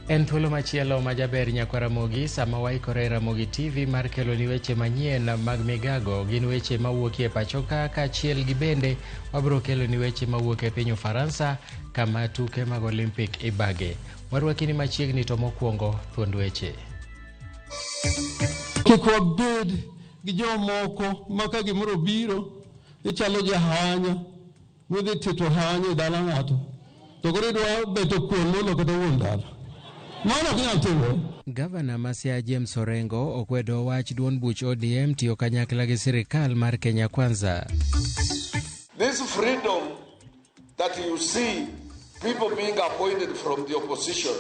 En thuolo machielo majaber Nyakwaramogi sama waikore Ramogi TV mar kelo ni weche manyien mag migago gin weche mawuok e pachoka kaachiel gi bende wabiro kelo ni weche mawuok e piny Ufaransa kama tuke mag Olympic ibage. Warwakini machiegni to mokwongo thuond weche. Kik wabed gi jomoko ma ka gimoro biro ichalo jahanya mudhi tito hanya dala ng'ato to koro idwa beto kuon molo kata wuon dala. Gavana Masia James Orengo okwedo wach duond buch ODM tiyo kanyakla gi sirikal mar Kenya Kwanza. This freedom that you see people being appointed from the opposition,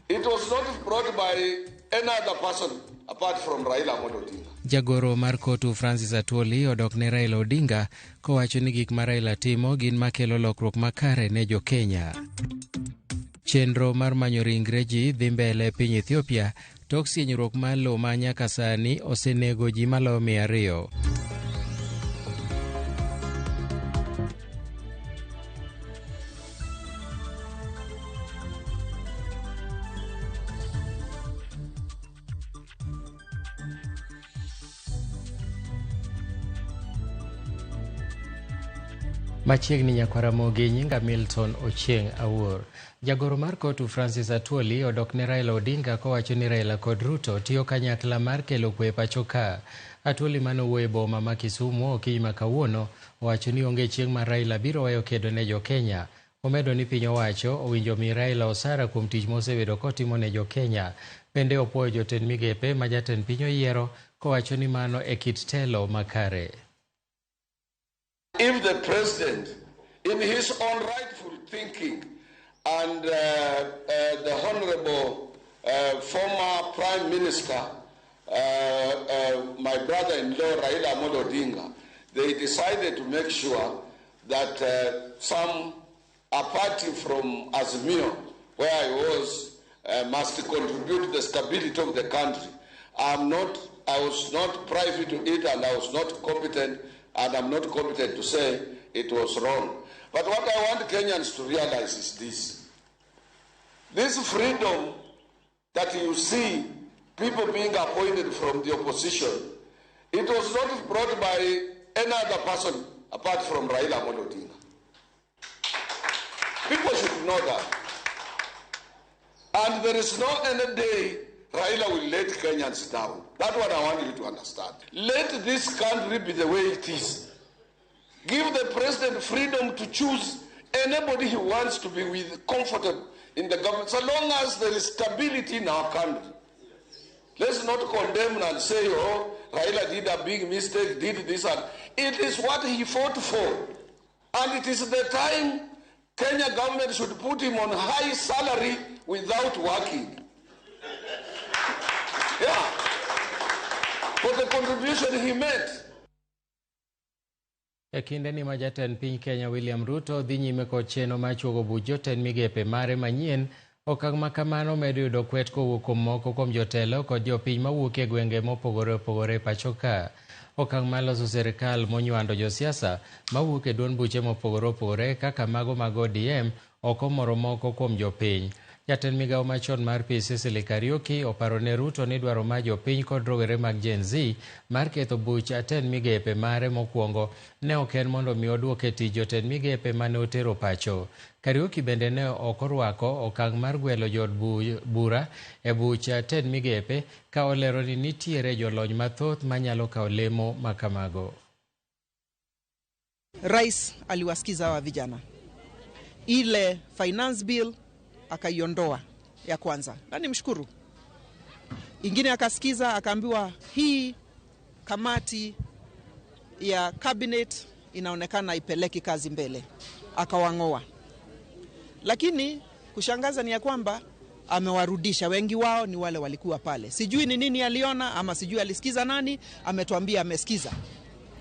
it was not brought by any other person apart from Raila Amolo Odinga. Jagoro mar kotu Francis Atwoli odok ne Raila Odinga kowacho ni gik ma Raila timo gin makelo lokruok makare ne jo Kenya. Chenro mar manyo ringre ji dhi mbele piny Ethiopia tok sinyruok mar lowo ma nyaka sani osenego ji maloyo 200. Machiegni Nyakwaramogi nyinga Milton Ochieng Awuor. Jagoro mar kotu Francis Atwoli odok ne Raila Odinga kowacho ni Raila kod Ruto tiyo kanyakla mar kelo kwe pachoka. Atwoli manowuoyo e boma ma Kisumu okinyi ma kawuono owacho ni onge chieng' ma Raila biro weyo kedo ne jo Kenya. Omedo ni piny owacho owinjo mi Raila osara kuom tich mosebedo kotimo ne jo Kenya. Bende opuoyo jotend migepe ma jatend piny oyiero kowacho ni mano e kit telo makare. If the president, in his own rightful thinking, and the Honorable former Prime Minister, my brother-in-law Raila Amolo Odinga, they decided to make sure that some party from Azimio, where I was, must contribute to the stability of the country. I was not privy to it, and I was not competent, and I'm not competent to say it was wrong. But what I want Kenyans to realize is this. This freedom that you see people being appointed from the opposition, it was not brought by any other person apart from Raila Amolo Odinga. People should know that. And there is no any day Raila will let Kenyans down. That's what I want you to understand. Let this country be the way it is. Give the president freedom to choose anybody he wants to be with, comfortable in the government, so long as there is stability in our country. Let's not condemn and say, oh, Raila did a big mistake, did this and it is what he fought for. And it is the time Kenya government should put him on high salary without working. Yeah, for the contribution he made. E kinde ni majatend piny Kenya William Ruto dhi nyime kod chenro mar chuogo buch jotend migepe mare manyien, okang' ma kamano medo yudo kwet kowuok kuom moko kuom jotelo kod jopiny mawuok e gwenge mopogore opogore pachoka. Okang' ma loso sirikal monywando josiasa mawuok e duond buche mopogore opogore kaka mago mag ODM ok omoro moko kuom jopiny. Jatend migawo machon mar Cecily Kariuki oparo ne Ruto ni dwaro mar jopiny kod rowere mag Gen Z mar ketho buch atend migepe mare mokwongo ne ok en mondo mi oduoke tich jotend migepe mane otero pacho. Kariuki bende ne ok orwako okang' mar gwelo jod bura e buch atend migepe ka olero ni nitiere jolony mathoth manyalo kawo lemo makamago. Rais aliwasikiza wa vijana. Ile finance bill akaiondoa ya kwanza. Na nimshukuru. Ingine akasikiza akaambiwa hii kamati ya cabinet inaonekana ipeleki kazi mbele. Akawangoa. Lakini kushangaza ni ya kwamba amewarudisha, wengi wao ni wale walikuwa pale. Sijui ni nini aliona ama sijui alisikiza nani, ametuambia amesikiza.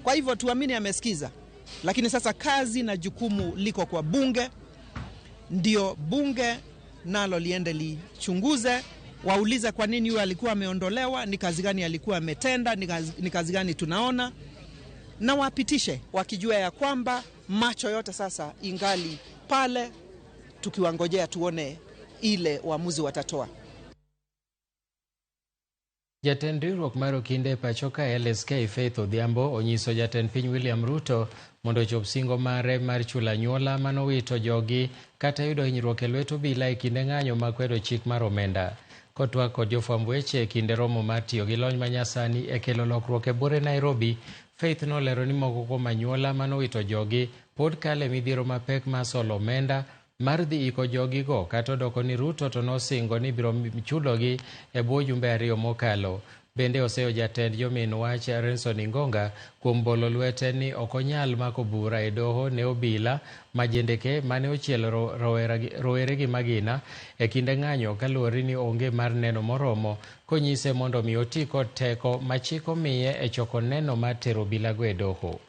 Kwa hivyo tuamini amesikiza. Lakini sasa kazi na jukumu liko kwa bunge. Ndio bunge nalo liende lichunguze, waulize kwa nini yule alikuwa ameondolewa, ni kazi gani alikuwa ametenda, ni kazi gani tunaona, na wapitishe wakijua ya kwamba macho yote sasa ingali pale tukiwangojea tuone ile uamuzi watatoa. Jatend riwruok mar okinde pachoka LSK Faith Odhiambo onyiso jatend piny William Ruto mondo chop singo mare mar chula nyuola manowito jogi kata yudo hinyruok e lwet obila e kinde ng'anyo makwedo chik mar omenda. Kotwak kod jofwamb weche e kinde romo mar tiyo gi lony manyasani e kelo lokruok e bore Nairobi, Faith nolero ni moko kuom anyuola manowito jogi pod kale midhiero mapek mar solo omenda mar dhi iko jogigo, kata odoko ni Ruto to nosingo ni biro chulogi e bwo jumbe 2 mokalo. Bende oseyo jatend jomin wach Renson Ingonga kuom bolo lwete ni ok onyal mako bura e doho ne obila majendeke mane ochielo roweregi magina e kinde ng'anyo kaluwore ni onge mar neno moromo, konyise mondo mi oti kod teko machiko miye e choko neno mar tero obilago e doho.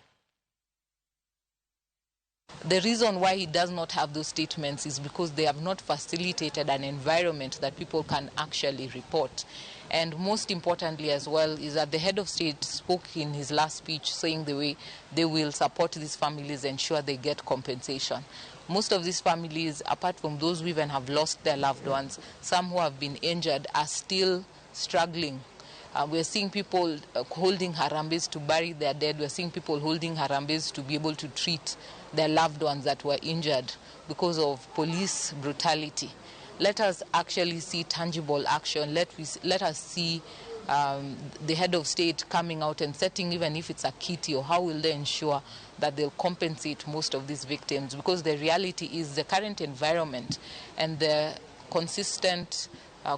The reason why he does not have those statements is because they have not facilitated an environment that people can actually report. And most importantly as well is that the head of state spoke in his last speech saying the way they will support these families, ensure they get compensation. Most of these families, apart from those who even have lost their loved ones, some who have been injured are still struggling. We're seeing people holding harambes to bury their dead. We're seeing people holding harambes to be able to treat their loved ones that were injured because of police brutality. Let us actually see tangible action. Let us see the head of state coming out and setting, even if it's a kitty, or how will they ensure that they'll compensate most of these victims, because the reality is the current environment and the consistent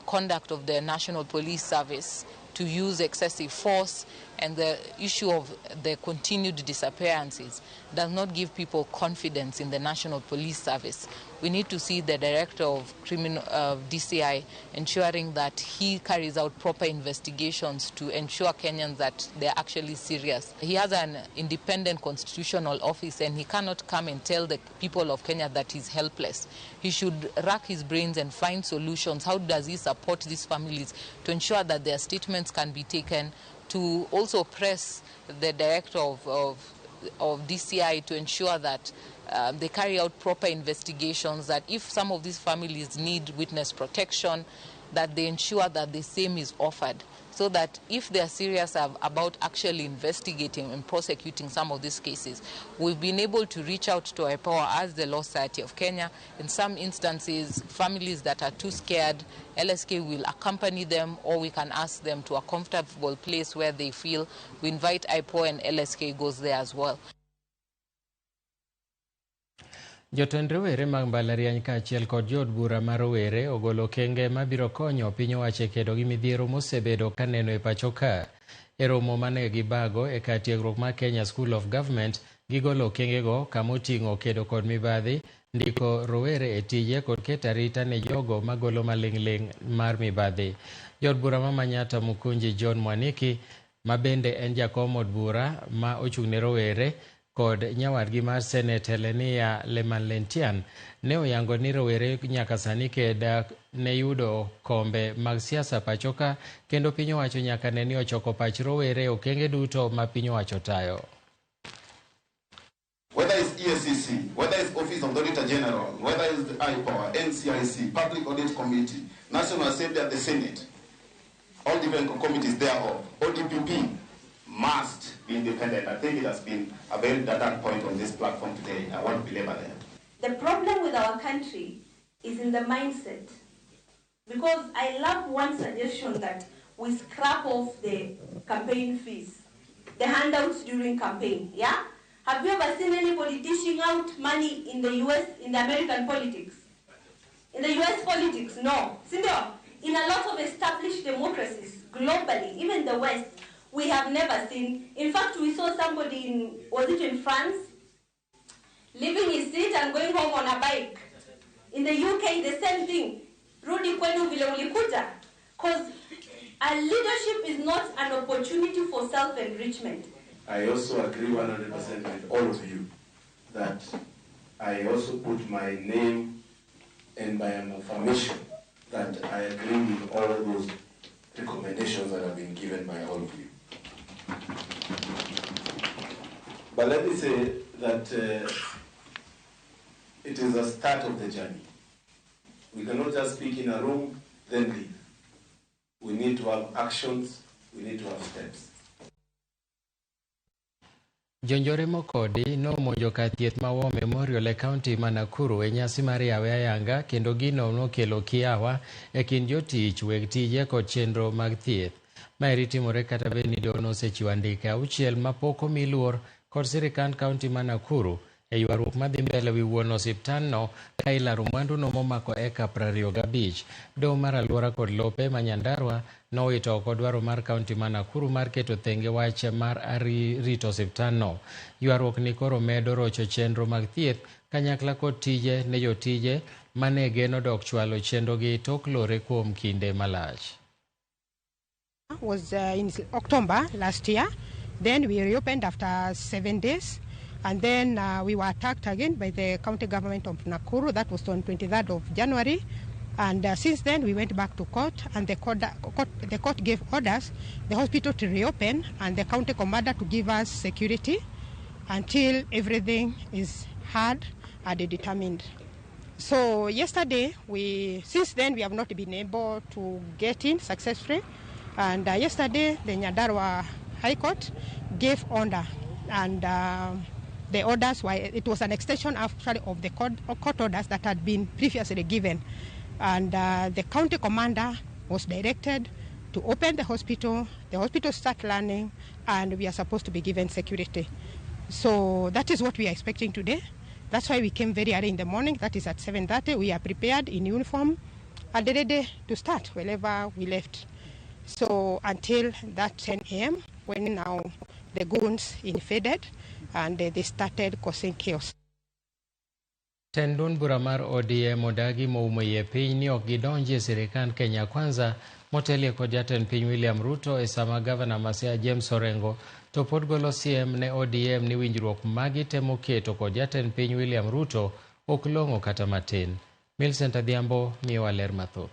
conduct of the National Police Service to use excessive force and the issue of the continued disappearances does not give people confidence in the National Police Service. We need to see the Director of DCI ensuring that he carries out proper investigations to ensure Kenyans that they're actually serious. He has an independent constitutional office and he cannot come and tell the people of Kenya that he's helpless. He should rack his brains and find solutions. How does he support these families to ensure that their statements can be taken, to also press the Director of DCI to ensure that they carry out proper investigations, that if some of these families need witness protection, that they ensure that the same is offered, so that if they are serious about actually investigating and prosecuting some of these cases, we've been able to reach out to IPOA as the Law Society of Kenya. In some instances, families that are too scared, LSK will accompany them, or we can ask them to a comfortable place where they feel. We invite IPOA and LSK goes there as well. Jotend rowere mag mbalariany kaachiel kod jood bura mar rowere ogolo okenge mabiro konyo piny owacho e kedo gi midhiero mosebedo kaneno e pacho ka. E romo mane gibago e kar tiegruok mar Kenya School of Government, gigolo okengego kamoting'o kedo kod mibadhi, ndiko rowere e tije kod keto arita ne jogo magolo maling'ling' mar mibadhi. Jood bura ma Manyata Mukunji John Mwaniki, ma bende en jakom od bura ma ochung'ne rowere, kod nyawadgi mar Senate Helenia Lemanlentian ne oyango ni rowere nyaka sani keda ne yudo kombe mag siasa pachoka, kendo piny owacho nyaka ne ni ochoko pach rowere okenge duto ma piny owacho tayo. Whether it's EACC, whether it's Office of the Auditor General, whether it's the IPOA, NCIC, Public Audit Committee, National Assembly at the Senate, all different committees thereof, ODPP must be independent. I think it has been a very dark point on this platform today. I want to belabor that. The problem with our country is in the mindset. Because I love one suggestion that we scrap off the campaign fees, the handouts during campaign, yeah? Have you ever seen anybody dishing out money in the US, in the American politics? In the US politics, no. In a lot of established democracies, globally, even the West, we have never seen. In fact, we saw somebody in France, leaving his seat and going home on a bike. In the UK, the same thing. Rudi kwenu vile ulikuja. Because a leadership is not an opportunity for self-enrichment. I also agree 100% with all of you that I also put my name and my affirmation that I agree with all those recommendations that have been given by all of you. But let me say that it is a start of the journey. We cannot just speak in a room, then leave. We need to have actions, we need to have steps. Jonjore Mokodi nomonjo kar thieth ma War Memorial e kaunti ma Nakuru e nyasi mar yawe ayanga kendo gino nokelo kiawa e kind jotich, weg tije kod chenro mag thieth. Maeri timore kata bed ni dono osechiwo andike 6 mapok omi luor kod sirikand kaunti ma Nakuru e ywaruok madhi mbele wi wuon osiptandno ka ilaro mwanduno momako eka 25. Doho mar alwora kod lope ma Nyandarua nowito oko dwaro mar kaunti ma Nakuru mar keto thenge wach mar rito osiptandno. Ywaruok ni koro medo rocho chenro mag thieth kanyakla kod tije ne jotije mane geno dok chwalo chenrogi tok lore kuom kinde malach. Was in October last year. Then we reopened after 7 days. And then we were attacked again by the county government of Nakuru. That was on 23rd of January. And since then, we went back to court, and the court gave orders, the hospital to reopen, and the county commander to give us security until everything is heard and determined. So yesterday, since then, we have not been able to get in successfully. And yesterday, the Nyandarua High Court gave order, and the orders were, it was an extension actually of the court orders that had been previously given. And the county commander was directed to open the hospital start running, and we are supposed to be given security. So that is what we are expecting today. That's why we came very early in the morning, that is at 7:30. We are prepared in uniform and ready to start wherever we left. So until that 10 a.m. when now the goons invaded and they started causing chaos. Tendun bura mar ODM odagi moumo ye piny ni ok gidonji e sirikand Kenya Kwanza motelie kod jatend piny William Ruto e sama gavana Masia James Orengo to pod golo siem ne ODM ni winjruok magi temo keto kod jatend piny William Ruto ok long'o kata matin. Millicent Adhiambo miyowa ler mathoth.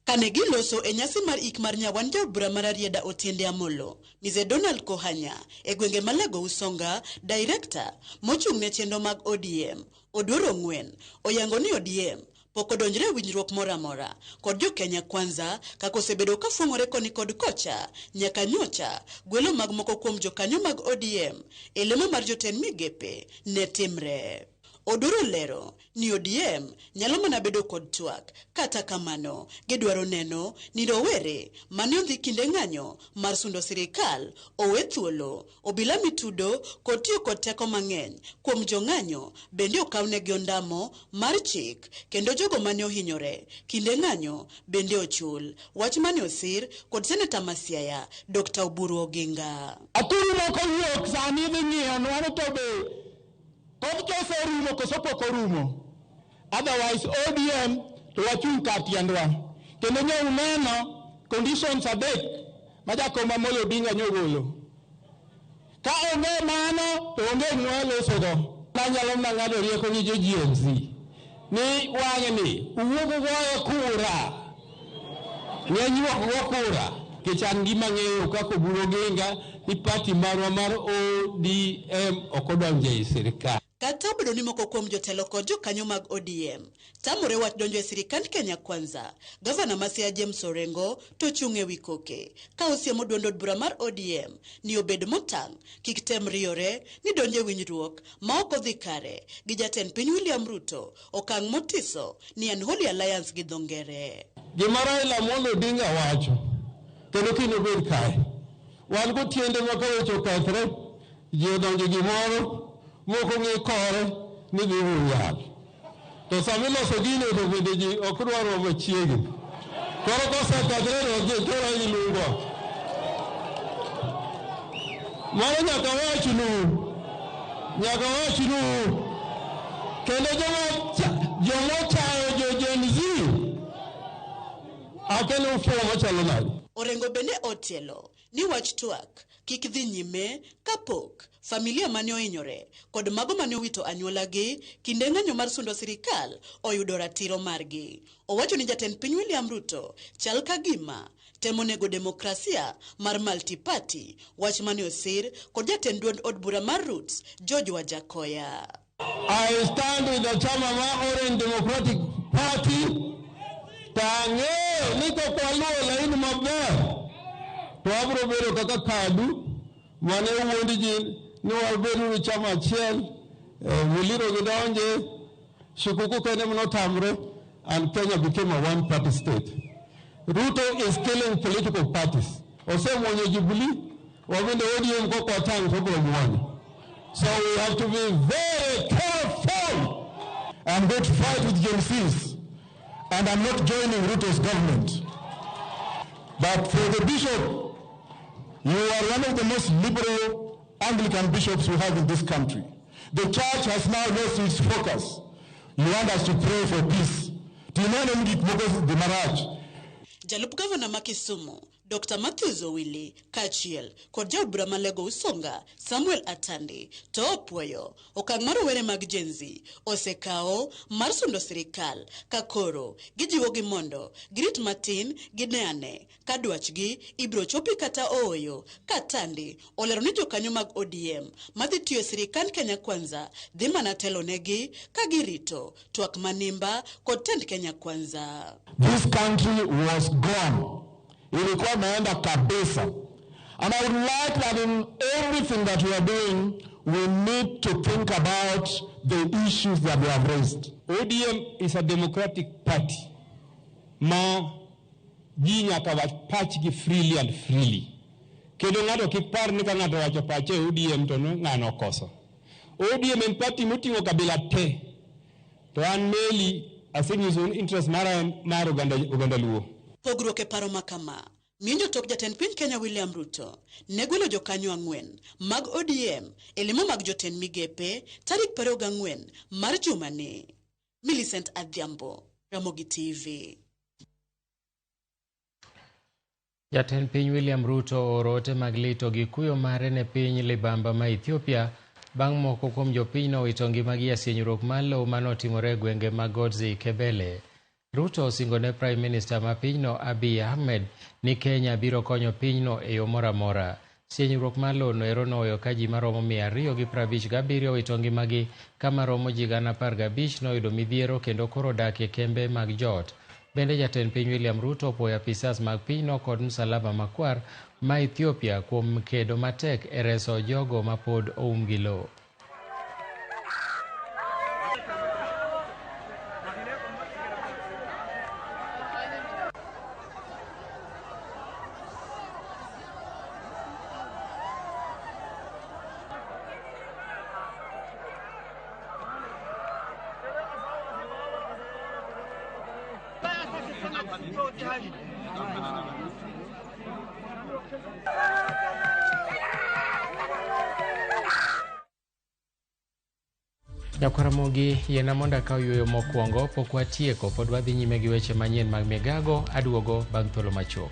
Kane giloso e nyasi mar ik mar nyawan jabura mar Arieda Otiende Amolo, Ms. Donald Kohanya, e gwenge Malago Usonga, director mochung' ne chenro mag ODM, Oduoro Ng'wen, oyango ni ODM pok odonjre winjruok moramora kod jo Kenya Kwanza kako osebedo ka fuong'ore koni kod kocha nyaka nyocha gwelo mag moko kuom jokanyo mag ODM e lemo mar jotend migepe ne timre. Oduoro lero ni ODM nyalo mana bedo kod twak, kata kamano gidwaro neno ni rowere mane odhi kinde ng'anyo mar sundo sirikal owe thuolo, obila mitudo kod tiyo kod teko mang'eny kuom jong'anyo bende okawnegi ondamo mar chik, kendo jogo mane ohinyore kinde ng'anyo bende ochul. Wach mane osir kod Seneta Masiaya Dr. Oburu Oginga. Aturu moko wuok sani dhi ng'iyo nwano to be pod kese rumo koso pok orumo. Otherwise ODM to wachung' kar tiendwa. Kendo ne uneno conditions adek ma jakom Amolo Odinga nyogolo. Ka onge mano to onge ng'wa losogo. Manyalo ng'ado rieko ni GNC ni wang'ni uwuok goyo kura. Ng'enyuok go kura. Kichan gima ng'eyo kako Oburu Oginga ni party marwa mar ODM ok odonjo e sirikal. Kata obedo ni moko kuom jotelo kod jokanyo mag ODM tamore wach donjo e sirikand Kenya Kwanza, gavana Masia James Orengo to chung' e wi koke ka osiemo duond od bura mar ODM ni obed motang' kik tem riore ni donjo e winjruok ma ok odhi kare gi jatend piny William Ruto, okang' motiso ni en Holy Alliance gi dho ngere. Gima Raila Amolo Odinga wacho kendo kino bed kae, wan go tiende ma kaweche okethre, ji odonjo gimoro moko ng'e kore ni dhi uyal. To sami loso gino to bende ji ok dwaro machiegni. Koro kosekethre to koro iluongo. Mano nyaka wachnu kendo joma chayo Gen Z akelo fuo machalo nade. Orengo bende otielo ni wach twak kik dhi nyime kapok familia mane ohinyore kod mago mane owito anyuolagi kinde ng'anyo mar sundo sirikal oyudo ratiro margi. Owacho ni jatend piny William Ruto chal ka gima temo nego demokrasia mar multi-party, wach mane osir kod jatend duond od bura mar Roots George Wajakoya. I stand with the chama ma Orange Democratic Party. Tange niko kwa luo laini maber. Tuabro bero kaka kadu. Wane uwondi jin. Ni walberu ni chama chiel. Wiliro gidonje. Shikuku kene mnotamre. And Kenya became a one-party state. Ruto is killing political parties. Ose mwenye Jubilee. Wabinde ODM kwa kwa tangu kwa mwani. So we have to be very careful. I'm going to fight with Gen Zs. And I'm not joining Ruto's government. But for the bishop, you are one of the most liberal Anglican bishops we have in this country. The church has now lost its focus. You want us to pray for peace. Jalup Governor Makisumu, Dr. Matthew Zowili, Kachiel, Kodja Bramalego Usonga, Samuel Atandi, Toopwoyo, Okangmaru Were Magjenzi, Osekao, Marsundo Sirikal, Kakoro, Gijiwogi Mondo, Grit Martin, Gineane, Kadwachgi, Ibro Chopi Kata Oyo, Katandi, Oleronijo Kanyumag ODM, Madhitio Sirikan Kenya Kwanza, Dhimana Telonegi, Kagirito, Tuak Manimba, Kotent Kenya Kwanza. This country was gone. Ilikuwa naenda kabisa. And I would like that in everything that we are doing, we need to think about the issues that we have raised. ODM is a democratic party. Ma jinya kawapachiki freely and freely. Kedo ngado kipar nika ngado wachapache ODM tono ngano koso. ODM en party mutingo kabila te. To an meli asinyizo interest mara Uganda luo. Pogruok e paro makama. Minjo tok jatend piny Kenya William Ruto, negwelo jokanyo ang'wen mag ODM, elimo mag jotend migepe, tarik 24 mar jumani. Millicent Adhiambo, Ramogi TV. Jatend piny William Ruto orote mag lito gi kuyo mare ne piny libamba ma Ethiopia bang' moko kuom jopinyno wito ngimagi e sinyruok mar lowo manotimore e gwenge mag Godzi Kebele. Ruto osingone Prime Minister ma pinyno Abiy Ahmed ni Kenya biro konyo pinyno e yo moro amora. Sinyruok mar lowo no ero noweyo ka ji maromo 257 wito ngimagi ka maromo ji 15,000 noyudo midhiero kendo koro dak e kembe mag jot. Bende jatend piny William Ruto opwoyo apisas mag pinyno kod msalaba makwar ma Ethiopia kuom kedo matek e reso jogo ma pod oum gi lowo. Nyakaramogi yena monda ka yueyo mokwongo pok watieko pod wadhi nyime gi weche manyien mag migago aduogo bang' thuolo machuok.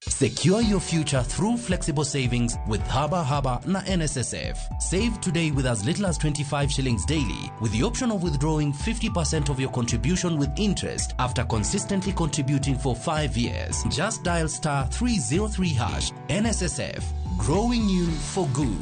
Secure your future through flexible savings with Haba Haba na NSSF. Save today with as little as 25 shillings daily with the option of withdrawing 50% of your contribution with interest after consistently contributing for 5 years. Just dial *303#. NSSF, growing you for good.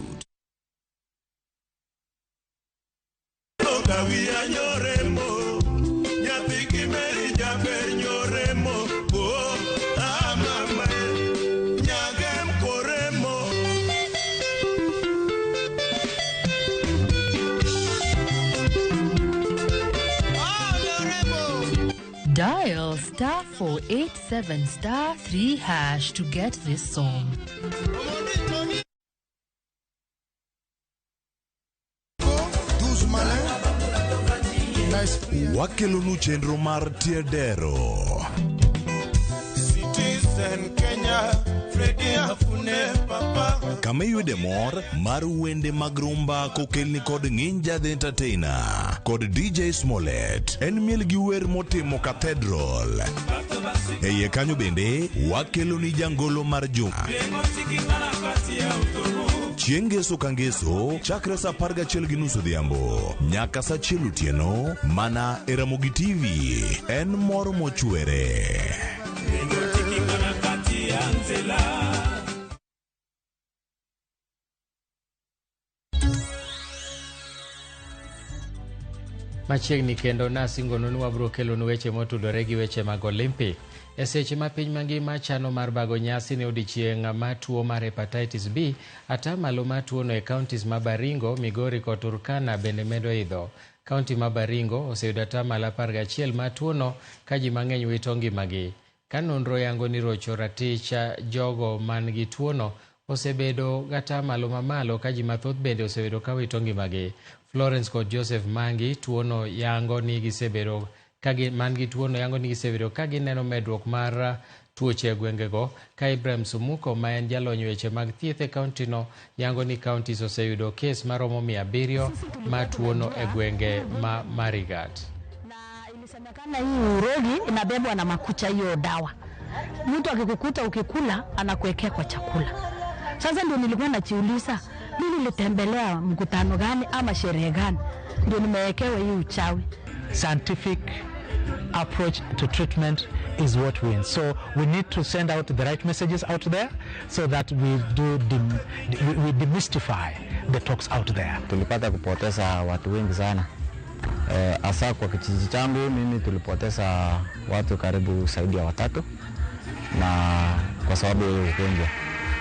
Dial *487*3# to get this song. Wakelonu chenro mar tiedero. Citizen Kenya, Freddy Afune Papa. Kama yude mor mar wende mag rumba kokelni kod Ng'inja the Entertainer kod DJ Smollett. En miel gi wer motimo Cathedral. Eye kanyo bende wakeloni jangolo mar juma. Chieng' ngeso ka ngeso chakre sa 11:30 dhiambo nyaka sa 1 otieno mana e Ramogi TV. En mor mochwere. Machiegni kendo nasingono ni wabro kelonu weche motudore gi weche mag Olympic. E seche ma piny mangima chano mar bago nyasi ne odiechieng' ma tuo mar hepatitis B, atamalo ma tuono e counties ma Baringo, Migori kod Turkana bende medo idho. Kaunti ma Baringo oseyudo atamalo 11 ma tuono ka ji mang'eny wito ngimagi. Ka nonro yango ni rocho ratich jogo man gi tuono osebedo gatamalo mamalo ka ji mathoth bende osebedo ka wito ngimagi. Florence kod Joseph Mangi tuono yango ni gisebedo ka gineno medruok mar tuoche gwengego. Ka Ibrahim Sumuko ma en jalony weche mag thieth e kauntino yango ni kauntis oseyudo kes maromo 700 ma tuono e gwenge ma Marigat. Ilisemekana hii urogi inabebwa na makucha hiyo dawa. Mtu akikukuta ukikula anakuwekea kwa chakula. Sasa ndio nilikuwa najiuliza, mimi nilitembelea mkutano gani ama sherehe gani ndio nimewekewa hii uchawi? Scientific approach to treatment is what wins. So we need to send out the right messages out there so that we demystify the talks out there. Tulipata kupoteza watu wengi sana. Hasa kwa kijiji changu mimi tulipoteza watu karibu zaidi ya 3 na kwa sababu ya ugonjwa.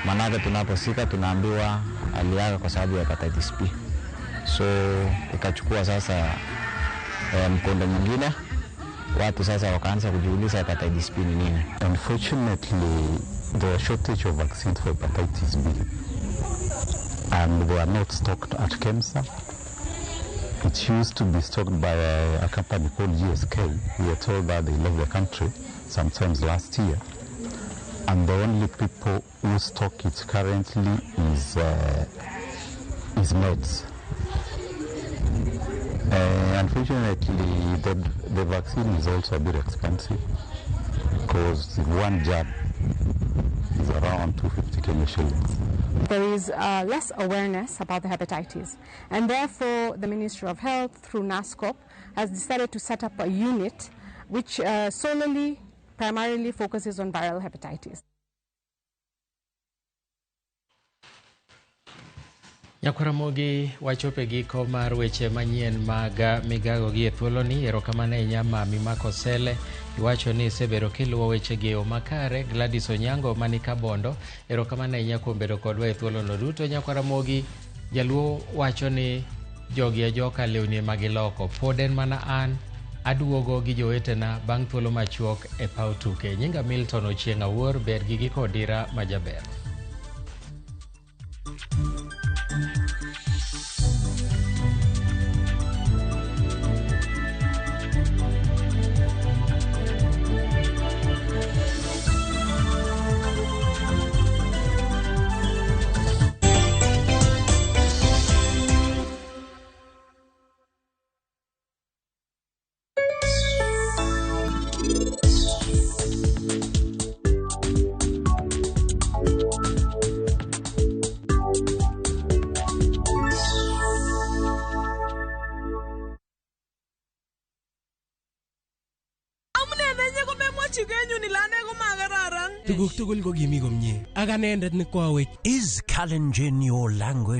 Manake tunaposika tunaambiwa aliaga kwa sababu ya hepatitis B. So ikachukua sasa mkondo mwingine. Watu sasa wakaanza kujiuliza hepatitis B ni nini. Unfortunately, there was shortage of vaccines for hepatitis B, and they are not stocked at KEMSA. It used to be stocked by a company called GSK. We were told that they left the country sometimes last year, and the only people who stock it currently is Meds. Unfortunately, the vaccine is also a bit expensive because one jab is around 250 Kenya shillings. There is less awareness about the hepatitis, and therefore the Ministry of Health through NASCOP has decided to set up a unit which primarily focuses on viral hepatitis. Nyakwaramogi wachope giko mar weche manyien mag migago gi thuoloni. Erokamano ahinya Mami Makosele, iwacho ni isebedo kiluwo weche gi yo makare. Gladys Onyango mani Kabondo, erokamano ahinya kuom bedo kodwa e thuolono duto. Nyakwaramogi, jaluo wacho ni jogi e joka lewni magiloko. Pod en mana an aduogo gi jowetena bang' thuolo machuok e paw tuke. Nyinga Milton Ochieng' Awuor, ber gi giko dira majaber. Is Kalenjin your language?